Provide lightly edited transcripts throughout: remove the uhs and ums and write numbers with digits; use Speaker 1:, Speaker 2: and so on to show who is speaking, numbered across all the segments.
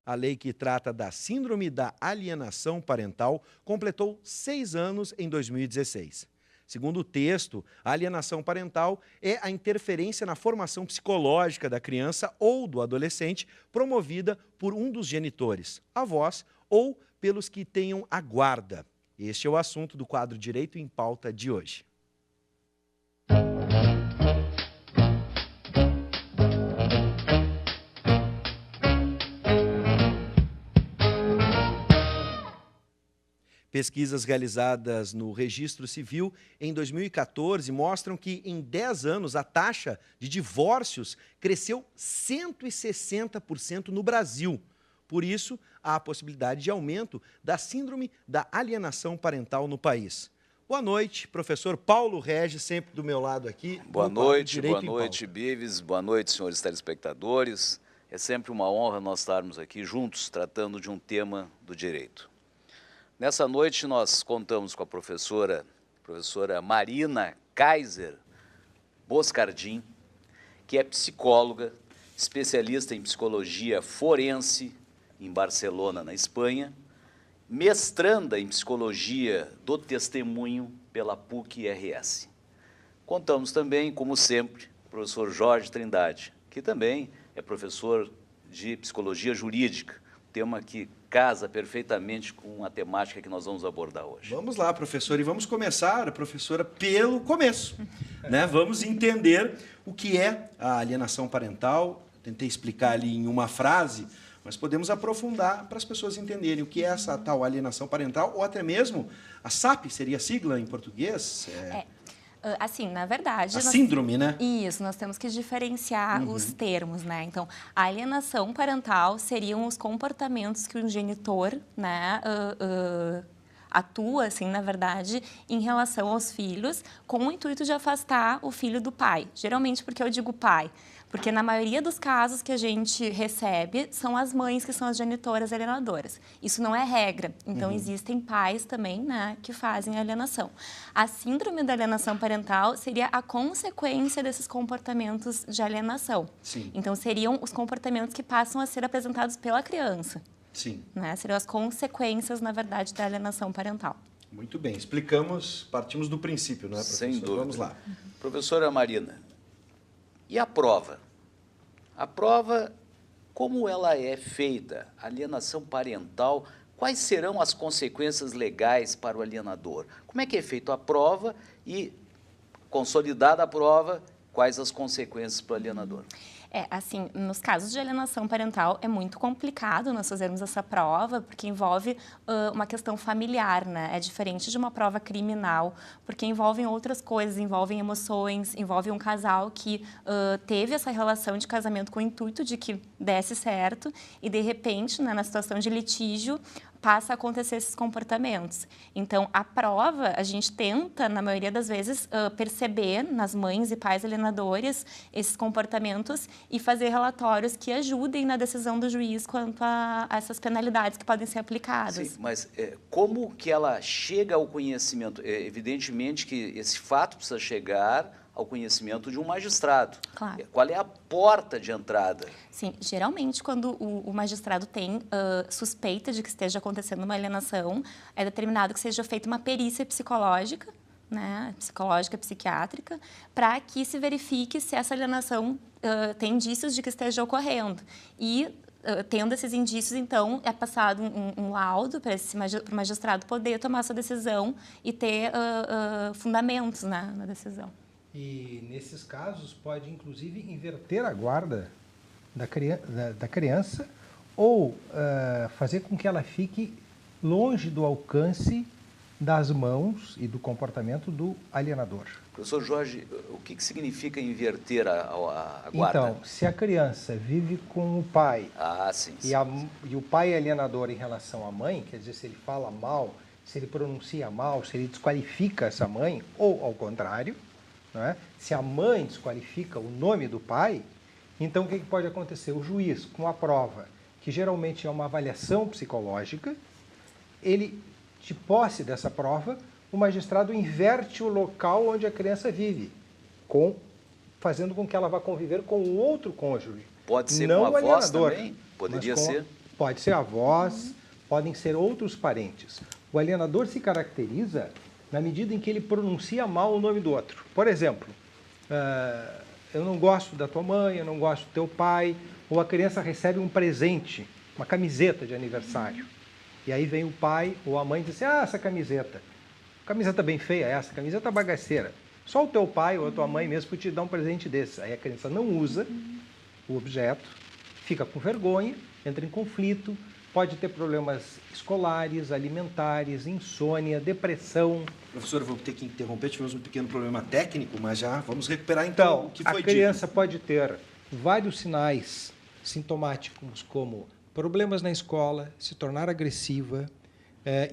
Speaker 1: A lei que trata da Síndrome da Alienação Parental completou 6 anos em 2016. Segundo o texto, a alienação parental é a interferência na formação psicológica da criança ou do adolescente promovida por um dos genitores, avós ou pelos que tenham a guarda. Este é o assunto do quadro Direito em Pauta de hoje. Pesquisas realizadas no Registro Civil em 2014 mostram que, em 10 anos, a taxa de divórcios cresceu 160% no Brasil. Por isso, há a possibilidade de aumento da síndrome da alienação parental no país. Boa noite, professor Paulo Regis, sempre do meu lado aqui.
Speaker 2: Boa noite, Bives. Boa noite, senhores telespectadores. É sempre uma honra nós estarmos aqui juntos, tratando de um tema do direito. Nessa noite nós contamos com a professora Marina Kaiser Boscardin, que é psicóloga, especialista em psicologia forense em Barcelona, na Espanha, mestranda em psicologia do testemunho pela PUC-RS. Contamos também, como sempre, com o professor Jorge Trindade, que também é professor de psicologia jurídica, tema que casa perfeitamente com a temática que nós vamos abordar hoje.
Speaker 1: Vamos lá, professor, e vamos começar, professora, pelo começo. Vamos entender o que é a alienação parental. Tentei explicar ali em uma frase, mas podemos aprofundar para as pessoas entenderem o que é essa tal alienação parental, ou até mesmo a SAP, seria a sigla em português?
Speaker 3: Assim, na verdade...
Speaker 1: síndrome, né?
Speaker 3: Isso, nós temos que diferenciar os termos, né? Então, a alienação parental seriam os comportamentos que o genitor, né, atua, assim, na verdade, em relação aos filhos, com o intuito de afastar o filho do pai. Geralmente, porque eu digo pai? Porque na maioria dos casos que a gente recebe, são as mães que são as genitoras alienadoras. Isso não é regra. Então, existem pais também, né, que fazem alienação. A síndrome da alienação parental seria a consequência desses comportamentos de alienação.
Speaker 1: Sim.
Speaker 3: Então, seriam os comportamentos que passam a ser apresentados pela criança.
Speaker 1: Sim.
Speaker 3: Né? Seriam as consequências, na verdade, da alienação parental.
Speaker 1: Muito bem. Explicamos, partimos do princípio, não é, professor?
Speaker 2: Sem dúvida.
Speaker 1: Vamos lá.
Speaker 2: Professora Marina, e a prova? A prova, como ela é feita? Alienação parental, quais serão as consequências legais para o alienador? Como é que é feita a prova e, consolidada a prova, quais as consequências para o alienador?
Speaker 3: Assim, nos casos de alienação parental é muito complicado nós fazermos essa prova, porque envolve uma questão familiar, né? É diferente de uma prova criminal, porque envolvem outras coisas, envolvem emoções, envolve um casal que teve essa relação de casamento com o intuito de que desse certo e, de repente, né, na situação de litígio, passa a acontecer esses comportamentos. Então, a prova, a gente tenta, na maioria das vezes, perceber nas mães e pais alienadores esses comportamentos e fazer relatórios que ajudem na decisão do juiz quanto a essas penalidades que podem ser aplicadas.
Speaker 2: Sim, mas como que ela chega ao conhecimento? Evidentemente que esse fato precisa chegar ao conhecimento de um magistrado.
Speaker 3: Claro.
Speaker 2: Qual é a porta de entrada?
Speaker 3: Sim, geralmente quando o magistrado tem suspeita de que esteja acontecendo uma alienação, é determinado que seja feita uma perícia psicológica, né, psicológica, psiquiátrica, para que se verifique se essa alienação tem indícios de que esteja ocorrendo. E tendo esses indícios, então, é passado um laudo para o magistrado poder tomar essa decisão e ter fundamentos, né, na decisão.
Speaker 4: E, nesses casos, pode, inclusive, inverter a guarda da criança ou fazer com que ela fique longe do alcance das mãos e do comportamento do alienador.
Speaker 2: Professor Jorge, o que significa inverter a guarda?
Speaker 4: Então, se a criança vive com o pai
Speaker 2: sim,
Speaker 4: e o pai é alienador em relação à mãe, quer dizer, se ele fala mal, se ele pronuncia mal, se ele desqualifica essa mãe, ou ao contrário, né? Se a mãe desqualifica o nome do pai, então o que pode acontecer? O juiz, com a prova, que geralmente é uma avaliação psicológica, ele, de posse dessa prova, o magistrado inverte o local onde a criança vive, fazendo com que ela vá conviver com o outro cônjuge.
Speaker 2: Pode ser
Speaker 4: não
Speaker 2: com avós
Speaker 4: alienador,
Speaker 2: também? Poderia
Speaker 4: mas
Speaker 2: ser?
Speaker 4: Pode ser avós, podem ser outros parentes. O alienador se caracteriza na medida em que ele pronuncia mal o nome do outro. Por exemplo, eu não gosto da tua mãe, eu não gosto do teu pai, ou a criança recebe um presente, uma camiseta de aniversário. E aí vem o pai ou a mãe e diz assim, essa camiseta bem feia, essa camiseta bagaceira. Só o teu pai ou a tua mãe mesmo te dá um presente desse. Aí a criança não usa o objeto, fica com vergonha, entra em conflito, pode ter problemas escolares, alimentares, insônia, depressão.
Speaker 1: Professor, eu vou ter que interromper, tivemos um pequeno problema técnico, mas já vamos recuperar então o que foi dito.
Speaker 4: A criança pode ter vários sinais sintomáticos, como problemas na escola, se tornar agressiva,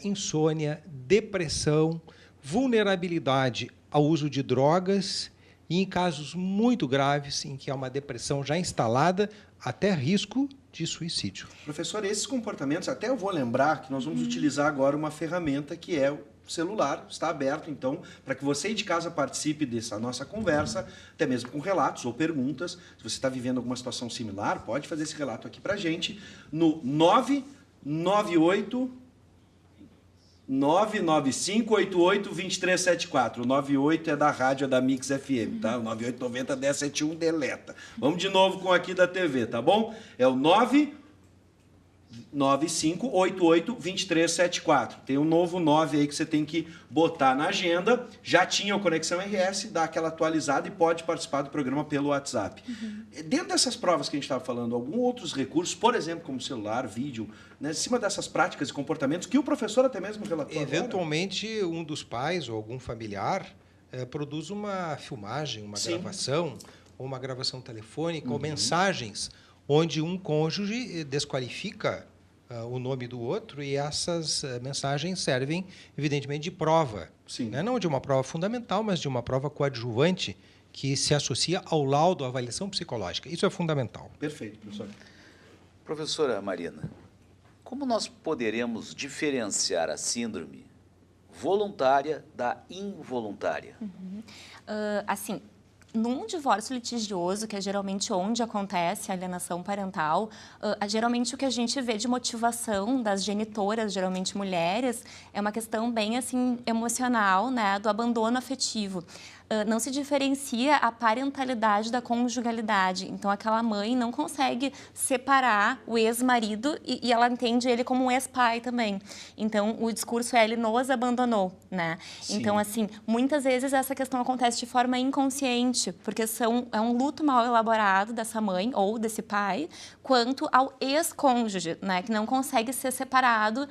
Speaker 4: insônia, depressão, vulnerabilidade ao uso de drogas e, em casos muito graves, em que há uma depressão já instalada, até risco de suicídio.
Speaker 1: Professor, esses comportamentos, até eu vou lembrar que nós vamos utilizar agora uma ferramenta que é o celular, está aberto, então, para que você de casa participe dessa nossa conversa, até mesmo com relatos ou perguntas. Se você está vivendo alguma situação similar, pode fazer esse relato aqui para a gente no 995882374. O 98 é da rádio, é da Mix FM, tá? O 9890-1071 deleta. Vamos de novo com aqui da TV, tá bom? É o 995882374. Tem um novo 9 aí que você tem que botar na agenda. Já tinha o Conexão RS, dá aquela atualizada e pode participar do programa pelo WhatsApp. Dentro dessas provas que a gente estava falando, alguns outros recursos, por exemplo, como celular, vídeo, né, em cima dessas práticas e comportamentos que o professor até mesmo relatou
Speaker 4: eventualmente, agora, um dos pais ou algum familiar produz uma filmagem, uma gravação, ou uma gravação telefônica, ou mensagens, onde um cônjuge desqualifica o nome do outro, e essas mensagens servem, evidentemente, de prova. Né? Não de uma prova fundamental, mas de uma prova coadjuvante que se associa ao laudo, à avaliação psicológica. Isso é fundamental.
Speaker 1: Perfeito, professor.
Speaker 2: Professora Marina, como nós poderemos diferenciar a síndrome voluntária da involuntária?
Speaker 3: Assim, num divórcio litigioso, que é geralmente onde acontece a alienação parental, geralmente o que a gente vê de motivação das genitoras, geralmente mulheres, é uma questão bem assim emocional, né, do abandono afetivo. Não se diferencia a parentalidade da conjugalidade. Então, aquela mãe não consegue separar o ex-marido e ela entende ele como um ex-pai também. Então, o discurso é, ele nos abandonou, né? Então, assim, muitas vezes essa questão acontece de forma inconsciente, porque é um luto mal elaborado dessa mãe ou desse pai, quanto ao ex-cônjuge, né? Que não consegue ser separado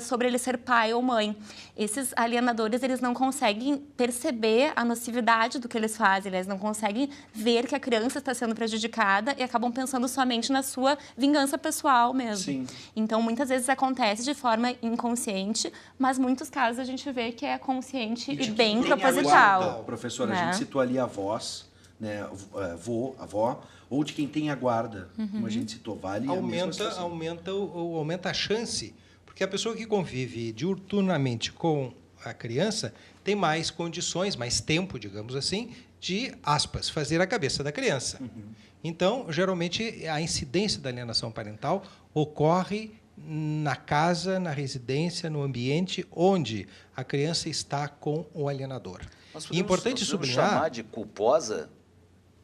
Speaker 3: sobre ele ser pai ou mãe. Esses alienadores, eles não conseguem perceber a nocividade do que eles fazem, eles não conseguem ver que a criança está sendo prejudicada e acabam pensando somente na sua vingança pessoal mesmo. Então, muitas vezes acontece de forma inconsciente, mas muitos casos a gente vê que é consciente e bem proposital.
Speaker 1: Professora, a gente citou ali a voz, né, avó, ou de quem tem a guarda, como a gente citou, vale
Speaker 4: aumenta a chance, porque a pessoa que convive diuturnamente com a criança tem mais condições, mais tempo, digamos assim, de, aspas, fazer a cabeça da criança. Então, geralmente, a incidência da alienação parental ocorre na casa, na residência, no ambiente onde a criança está com o alienador.
Speaker 2: Mas importante sublinhar, chamar de culposa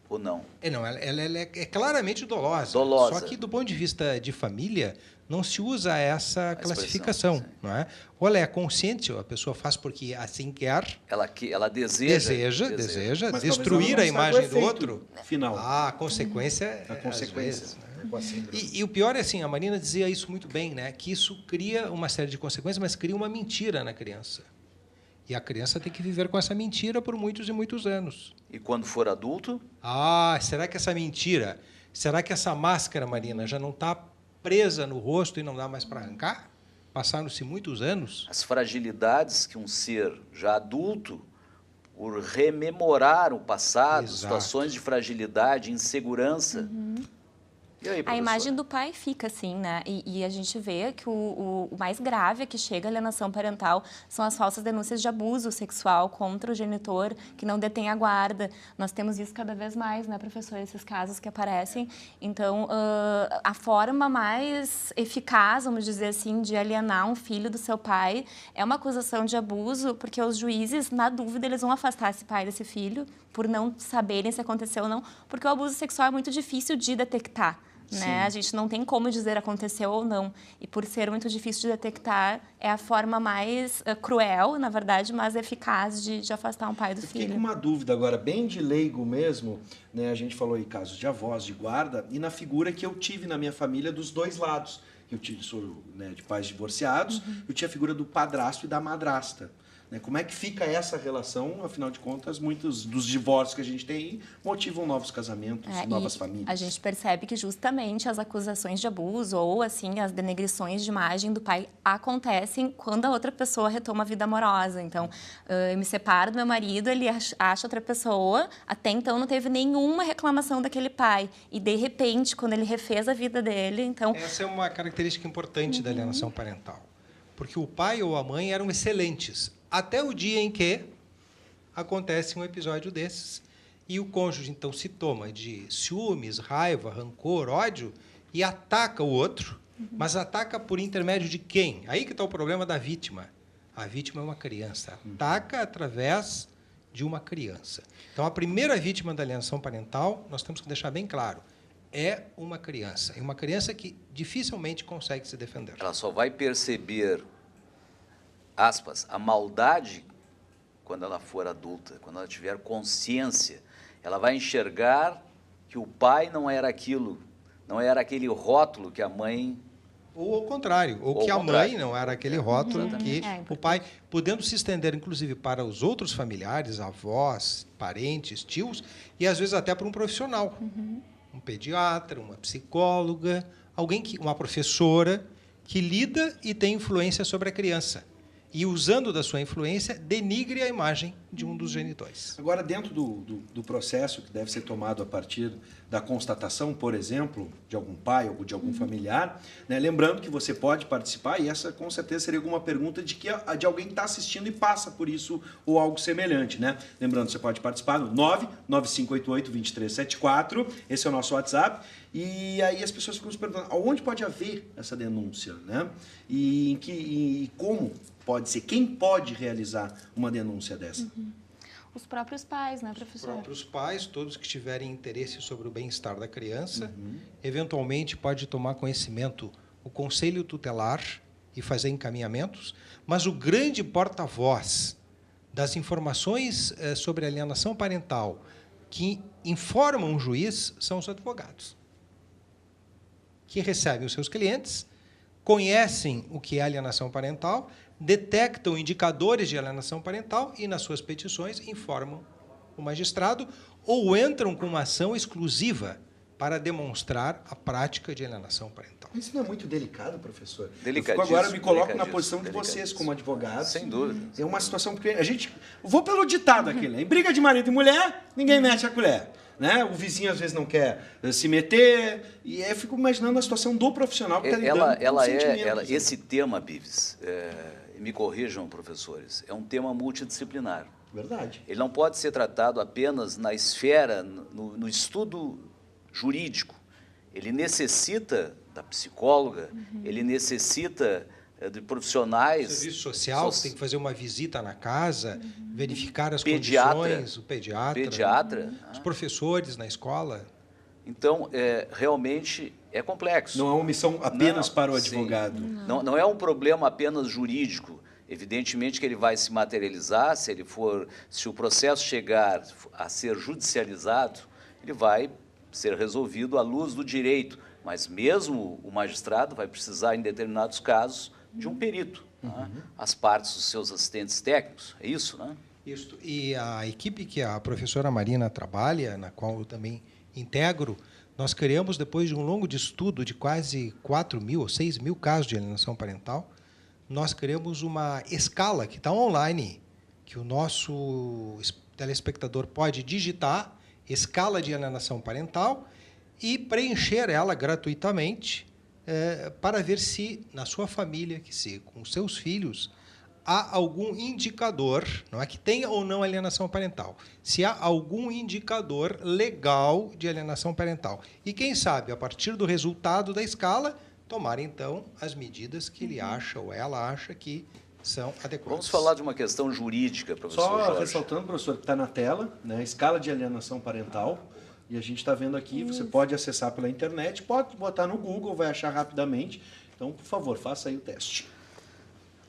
Speaker 2: ou não?
Speaker 4: Não, ela é claramente dolosa. Só que, do ponto de vista de família, não se usa essa classificação, não é? Ou ela é consciente, ou a pessoa faz porque assim quer.
Speaker 2: Ela deseja
Speaker 4: destruir a imagem do outro.
Speaker 1: Final.
Speaker 4: A consequência é vezes, né? E o pior é assim, a Marina dizia isso muito bem, né? Que isso cria uma série de consequências, mas cria uma mentira na criança. E a criança tem que viver com essa mentira por muitos e muitos anos.
Speaker 2: E quando for adulto?
Speaker 4: Será que essa mentira, será que essa máscara, Marina, já não está presa no rosto e não dá mais para arrancar? Passaram-se muitos anos.
Speaker 2: As fragilidades que um ser já adulto, por rememorar o passado, situações de fragilidade, insegurança, E aí,
Speaker 3: a imagem do pai fica assim, né? E a gente vê que o mais grave que chega à alienação parental são as falsas denúncias de abuso sexual contra o genitor que não detém a guarda. Nós temos isso cada vez mais, né, professor? Esses casos que aparecem. Então, a forma mais eficaz, vamos dizer assim, de alienar um filho do seu pai é uma acusação de abuso, porque os juízes, na dúvida, eles vão afastar esse pai desse filho por não saberem se aconteceu ou não, porque o abuso sexual é muito difícil de detectar. Né? A gente não tem como dizer aconteceu ou não. E por ser muito difícil de detectar, é a forma mais cruel, na verdade, mas eficaz de afastar um pai do filho.
Speaker 1: Fiquei com uma dúvida agora, bem de leigo mesmo, né? A gente falou em casos de avós, de guarda, e na figura que eu tive na minha família dos dois lados. Eu sou, né, de pais divorciados, eu tinha a figura do padrasto e da madrasta. Como é que fica essa relação? Afinal de contas, muitos dos divórcios que a gente tem motivam novos casamentos, novas famílias.
Speaker 3: A gente percebe que justamente as acusações de abuso ou assim as denegrições de imagem do pai acontecem quando a outra pessoa retoma a vida amorosa. Então, eu me separo do meu marido, ele acha outra pessoa, até então não teve nenhuma reclamação daquele pai. E, de repente, quando ele refez a vida dele, então...
Speaker 4: Essa é uma característica importante da alienação parental. Porque o pai ou a mãe eram excelentes, até o dia em que acontece um episódio desses e o cônjuge, então, se toma de ciúmes, raiva, rancor, ódio e ataca o outro, mas ataca por intermédio de quem? Aí que está o problema da vítima. A vítima é uma criança. Ataca através de uma criança. Então, a primeira vítima da alienação parental, nós temos que deixar bem claro, é uma criança. É uma criança que dificilmente consegue se defender.
Speaker 2: Ela só vai perceber, aspas, a maldade quando ela for adulta, quando ela tiver consciência. Ela vai enxergar que o pai não era aquilo, não era aquele rótulo que a mãe...
Speaker 4: Ou ao contrário, ou que a mãe não era aquele rótulo que o pai, podendo se estender, inclusive, para os outros familiares, avós, parentes, tios, e às vezes até para um profissional. Um pediatra, uma psicóloga, uma professora que lida e tem influência sobre a criança. E, usando da sua influência, denigre a imagem de um dos genitores.
Speaker 1: Agora, dentro do processo que deve ser tomado a partir da constatação, por exemplo, de algum pai ou de algum familiar, né, lembrando que você pode participar, e essa com certeza seria alguma pergunta de alguém que está assistindo e passa por isso ou algo semelhante. Né? Lembrando, você pode participar no 99588-2374, esse é o nosso WhatsApp, e aí as pessoas ficam se perguntando aonde pode haver essa denúncia, né? E como pode ser, quem pode realizar uma denúncia dessa?
Speaker 3: Os próprios pais, né, professor?
Speaker 4: Os próprios pais, todos que tiverem interesse sobre o bem-estar da criança, eventualmente pode tomar conhecimento o conselho tutelar e fazer encaminhamentos, mas o grande porta-voz das informações sobre alienação parental que informam o juiz são os advogados, que recebem os seus clientes, conhecem o que é alienação parental, detectam indicadores de alienação parental e, nas suas petições, informam o magistrado ou entram com uma ação exclusiva para demonstrar a prática de alienação parental.
Speaker 1: Isso não é muito delicado, professor?
Speaker 2: Delicadíssimo.
Speaker 1: Agora eu me coloco na posição de vocês como advogados.
Speaker 2: Sem dúvida.
Speaker 1: É uma situação que a gente... Vou pelo ditado aqui, né? Em briga de marido e mulher, ninguém mete a colher. Né? O vizinho às vezes não quer se meter, e eu fico imaginando a situação do profissional que está lidando com os sentimentos.
Speaker 2: Esse tema, Bives, me corrijam, professores, é um tema multidisciplinar.
Speaker 1: Verdade.
Speaker 2: Ele não pode ser tratado apenas na esfera, no estudo jurídico. Ele necessita da psicóloga, ele necessita de profissionais...
Speaker 4: O serviço social, você tem que fazer uma visita na casa, verificar as
Speaker 2: pediatra,
Speaker 4: condições, o pediatra, os professores na escola.
Speaker 2: Então, realmente é complexo.
Speaker 1: Não é uma missão apenas para o advogado.
Speaker 2: Não é um problema apenas jurídico. Evidentemente que ele vai se materializar, se o processo chegar a ser judicializado, ele vai ser resolvido à luz do direito. Mas mesmo o magistrado vai precisar, em determinados casos, de um perito. Né? As partes dos seus assistentes técnicos. É isso, né?
Speaker 4: Isso. E a equipe que a professora Marina trabalha, na qual eu também integro, nós criamos, depois de um longo de estudo de quase 4.000 ou 6.000 casos de alienação parental, nós criamos uma escala que está online, que o nosso telespectador pode digitar, escala de alienação parental, e preencher ela gratuitamente para ver se, na sua família, com seus filhos, há algum indicador, não é que tenha ou não alienação parental, se há algum indicador legal de alienação parental. E, quem sabe, a partir do resultado da escala, tomar, então, as medidas que ele acha ou ela acha que são adequadas.
Speaker 2: Vamos falar de uma questão jurídica, professor
Speaker 1: Só
Speaker 2: Jorge.
Speaker 1: ressaltando, professor, que está na tela, né, escala de alienação parental, e a gente está vendo aqui, você pode acessar pela internet, pode botar no Google, vai achar rapidamente. Então, por favor, faça aí o teste.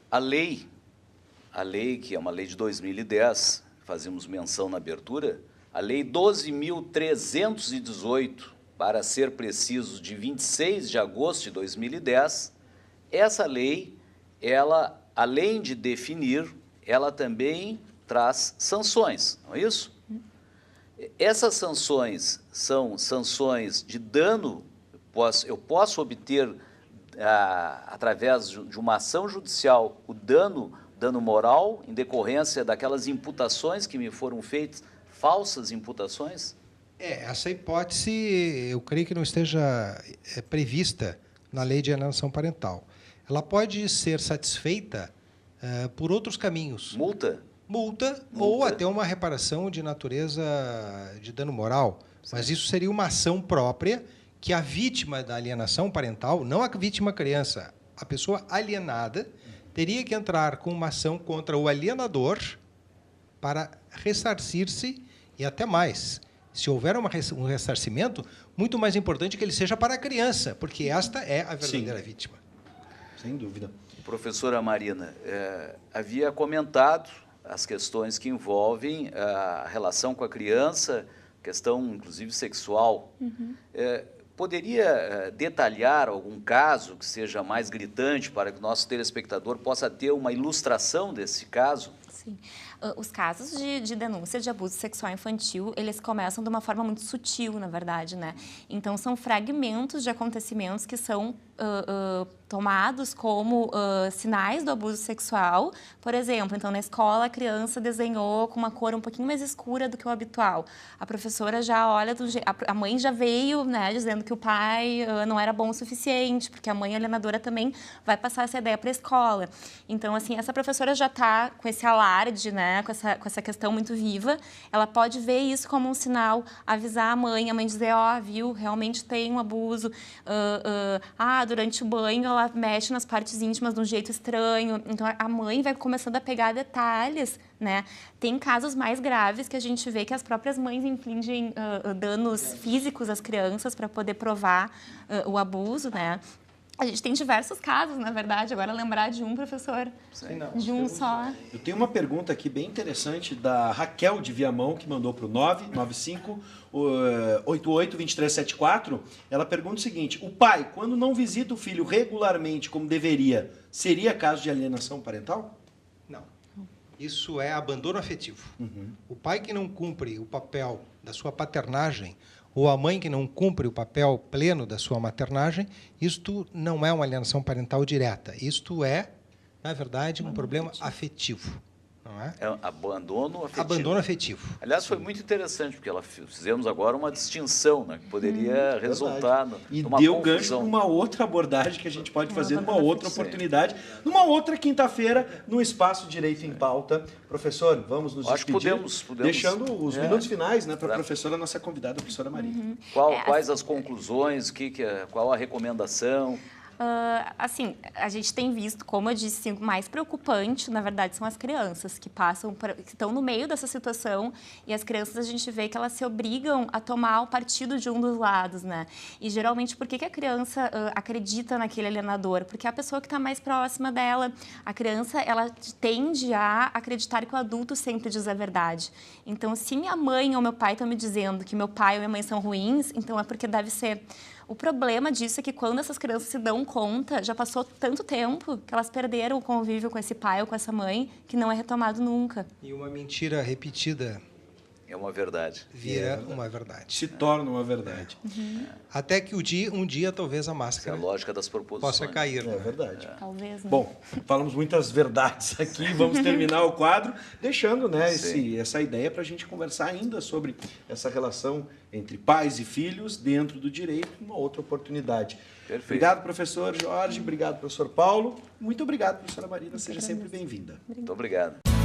Speaker 2: A lei, que é uma lei de 2010, fazemos menção na abertura, a lei 12.318, para ser preciso, de 26 de agosto de 2010, essa lei, ela, além de definir, ela também traz sanções, não é isso? Essas sanções são sanções de dano, eu posso obter, através de uma ação judicial, o dano moral, em decorrência daquelas imputações que me foram feitas, falsas imputações?
Speaker 4: Essa hipótese, eu creio que não esteja prevista na lei de alienação parental. Ela pode ser satisfeita por outros caminhos. Multa ou até uma reparação de natureza de dano moral. Sim. Mas isso seria uma ação própria que a vítima da alienação parental, não a vítima criança, a pessoa alienada, teria que entrar com uma ação contra o alienador para ressarcir-se e até mais. Se houver um ressarcimento, muito mais importante que ele seja para a criança, porque esta é a verdadeira vítima.
Speaker 1: Sem dúvida.
Speaker 2: Professora Marina, havia comentado as questões que envolvem a relação com a criança, questão, inclusive, sexual. Poderia detalhar algum caso que seja mais gritante para que o nosso telespectador possa ter uma ilustração desse caso?
Speaker 3: Sim. Os casos de denúncia de abuso sexual infantil, eles começam de uma forma muito sutil, na verdade, né? Então, são fragmentos de acontecimentos que são tomados como sinais do abuso sexual. Por exemplo, então, na escola, a criança desenhou com uma cor um pouquinho mais escura do que o habitual. A professora já olha, a mãe já veio, né, dizendo que o pai não era bom o suficiente, porque a mãe alienadora também vai passar essa ideia para a escola. Então, assim, essa professora já está com esse alarde, né, com essa questão muito viva. Ela pode ver isso como um sinal, avisar a mãe dizer, viu, realmente tem um abuso. Durante o banho, ela mexe nas partes íntimas de um jeito estranho. Então, a mãe vai começando a pegar detalhes, né? Tem casos mais graves que a gente vê que as próprias mães infligem danos físicos às crianças para poder provar o abuso, né? A gente tem diversos casos, na verdade. Agora, lembrar de um, professor, de um só.
Speaker 1: Eu tenho uma pergunta aqui bem interessante da Raquel de Viamão, que mandou para o 995-88-2374. Ela pergunta o seguinte: o pai, quando não visita o filho regularmente como deveria, seria caso de alienação parental?
Speaker 4: Não. Isso é abandono afetivo. O pai que não cumpre o papel da sua paternagem, ou a mãe que não cumpre o papel pleno da sua maternagem, isto não é uma alienação parental direta. Isto é, na verdade, um problema afetivo. Não é?
Speaker 2: É abandono afetivo.
Speaker 4: Abandono afetivo.
Speaker 2: Aliás, foi muito interessante, porque fizemos agora uma distinção, né, que poderia resultar numa
Speaker 1: e
Speaker 2: confusão.
Speaker 1: deu gancho para uma outra abordagem que a gente pode fazer numa outra oportunidade, numa outra quinta-feira, no Espaço Direito em Pauta. Professor, vamos nos despedir,
Speaker 2: podemos
Speaker 1: deixando os minutos finais, né, para a professora, nossa convidada, a professora Maria.
Speaker 2: Quais as conclusões, qual a recomendação?
Speaker 3: Assim, a gente tem visto, como eu disse, o mais preocupante, na verdade, são as crianças que que estão no meio dessa situação, e as crianças, a gente vê que elas se obrigam a tomar o partido de um dos lados, né? E, geralmente, por que a criança acredita naquele alienador? Porque é a pessoa que está mais próxima dela. A criança, ela tende a acreditar que o adulto sempre diz a verdade. Então, se minha mãe ou meu pai estão me dizendo que meu pai ou minha mãe são ruins, então é porque deve ser. O problema disso é que quando essas crianças se dão conta, já passou tanto tempo que elas perderam o convívio com esse pai ou com essa mãe, que não é retomado nunca.
Speaker 4: E uma mentira repetida
Speaker 2: é uma verdade.
Speaker 4: Vira uma verdade.
Speaker 1: Se torna uma verdade.
Speaker 4: Até que um dia talvez a máscara
Speaker 2: É a lógica das proposições.
Speaker 4: possa cair.
Speaker 1: É verdade.
Speaker 3: Talvez, né?
Speaker 1: Bom, falamos muitas verdades aqui, vamos terminar o quadro, deixando, né,
Speaker 2: Sim.
Speaker 1: essa ideia para a gente conversar ainda sobre essa relação entre pais e filhos dentro do direito, uma outra oportunidade.
Speaker 2: Perfeito.
Speaker 1: Obrigado, professor Jorge, obrigado, professor Paulo, muito obrigado, professora Marina, seja sempre bem-vinda.
Speaker 2: Muito obrigado.